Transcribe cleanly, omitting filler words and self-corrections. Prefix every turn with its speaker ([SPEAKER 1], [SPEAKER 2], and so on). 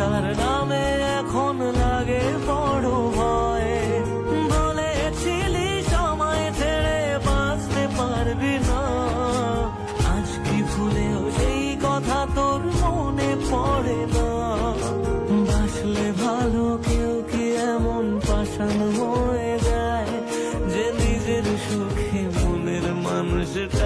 [SPEAKER 1] ভালোবাসার নামে এখন লাগে বড় ভয়। বলেছিলি সময় ছেড়ে বাঁচতে পারবি না, আজ কি ভুলেও সেই কথা তোর মনে পড়ে না? বাসলে ভালো কেউ কি এমন পাষাণ হয়ে যায় যে নিজের সুখে মনের মানুষটা